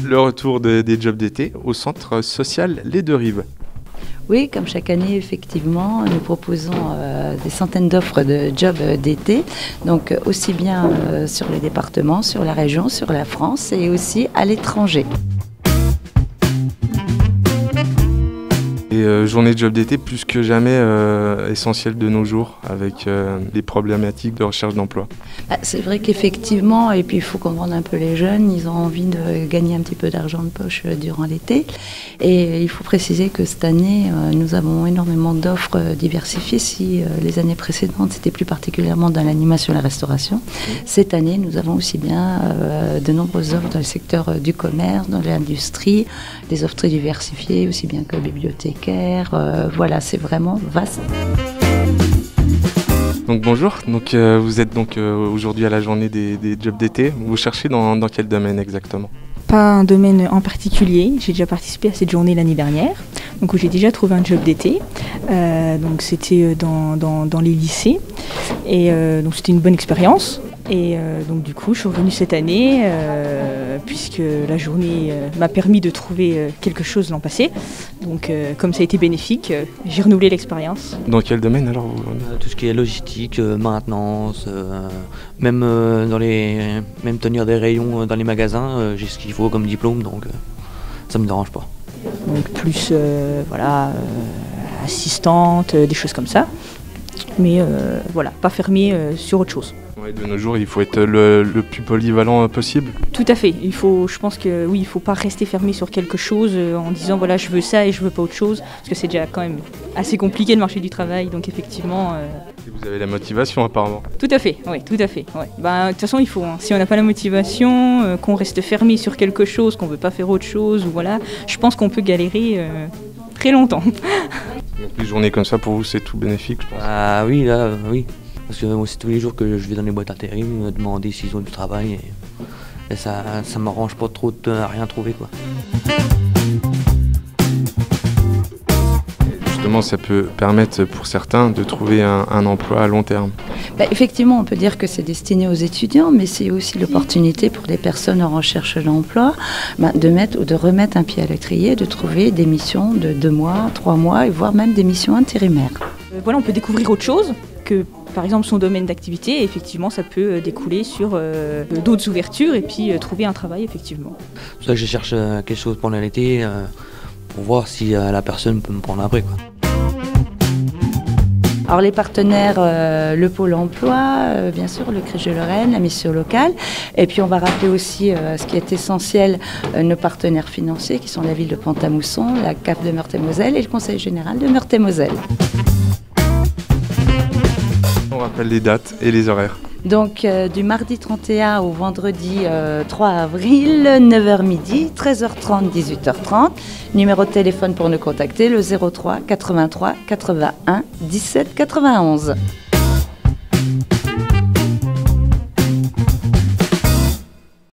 Le retour des jobs d'été au centre social Les Deux Rives. Oui, comme chaque année, effectivement, nous proposons des centaines d'offres de jobs d'été, donc aussi bien sur les départements, sur la région, sur la France et aussi à l'étranger. Et journée de job d'été plus que jamais essentielle de nos jours avec les problématiques de recherche d'emploi. C'est vrai qu'effectivement, et puis il faut comprendre un peu les jeunes, ils ont envie de gagner un petit peu d'argent de poche durant l'été. Et il faut préciser que cette année, nous avons énormément d'offres diversifiées. Si les années précédentes, c'était plus particulièrement dans l'animation et la restauration, cette année, nous avons aussi bien de nombreuses offres dans le secteur du commerce, dans l'industrie, des offres très diversifiées, aussi bien que bibliothécaires. Voilà, c'est vraiment vaste. Donc bonjour, vous êtes aujourd'hui à la journée des jobs d'été. Vous cherchez dans quel domaine exactement ? Pas un domaine en particulier. J'ai déjà participé à cette journée l'année dernière, donc où j'ai déjà trouvé un job d'été. Donc c'était dans les lycées, et donc c'était une bonne expérience. Et donc du coup, je suis revenue cette année puisque la journée m'a permis de trouver quelque chose l'an passé. Donc comme ça a été bénéfique, j'ai renouvelé l'expérience. Dans quel domaine alors Tout ce qui est logistique, maintenance, même tenir des rayons dans les magasins, j'ai ce qu'il faut comme diplôme, donc ça me dérange pas. Donc plus assistante, des choses comme ça. Mais voilà, pas fermé sur autre chose. Ouais, de nos jours, il faut être le plus polyvalent possible. Tout à fait. Je pense que oui, il faut pas rester fermé sur quelque chose en disant voilà, je veux ça et je veux pas autre chose, parce que c'est déjà quand même assez compliqué le marché du travail. Donc effectivement. Et vous avez la motivation apparemment. Tout à fait. Oui, tout à fait. Ouais. De toute façon, il faut. Si on n'a pas la motivation, qu'on reste fermé sur quelque chose, qu'on veut pas faire autre chose, ou voilà, je pense qu'on peut galérer très longtemps. Donc les journées comme ça, pour vous, c'est tout bénéfique, je pense. Ah oui, là, oui. Parce que moi, c'est tous les jours que je vais dans les boîtes intérim, me demander s'ils ont du travail. Et ça m'arrange pas trop de rien trouver, quoi. Justement, ça peut permettre pour certains de trouver un emploi à long terme. Effectivement, on peut dire que c'est destiné aux étudiants, mais c'est aussi l'opportunité pour les personnes en recherche d'emploi de remettre un pied à l'étrier, de trouver des missions de 2 mois, 3 mois, et voire même des missions intérimaires. Voilà, on peut découvrir autre chose que, par exemple, son domaine d'activité. Et effectivement, ça peut découler sur d'autres ouvertures et puis trouver un travail, effectivement. C'est pour ça que je cherche quelque chose pendant l'été pour voir si la personne peut me prendre après, quoi. Alors les partenaires, le Pôle emploi, bien sûr, le Crèche de Lorraine, la mission locale. Et puis on va rappeler aussi ce qui est essentiel, nos partenaires financiers qui sont la ville de Pont-à-Mousson, la CAF de Meurthe-et-Moselle et le Conseil général de Meurthe-et-Moselle. On rappelle les dates et les horaires. Donc du mardi 31 au vendredi 3 avril, 9h midi, 13h30, 18h30. Numéro de téléphone pour nous contacter, le 03 83 81 17 91.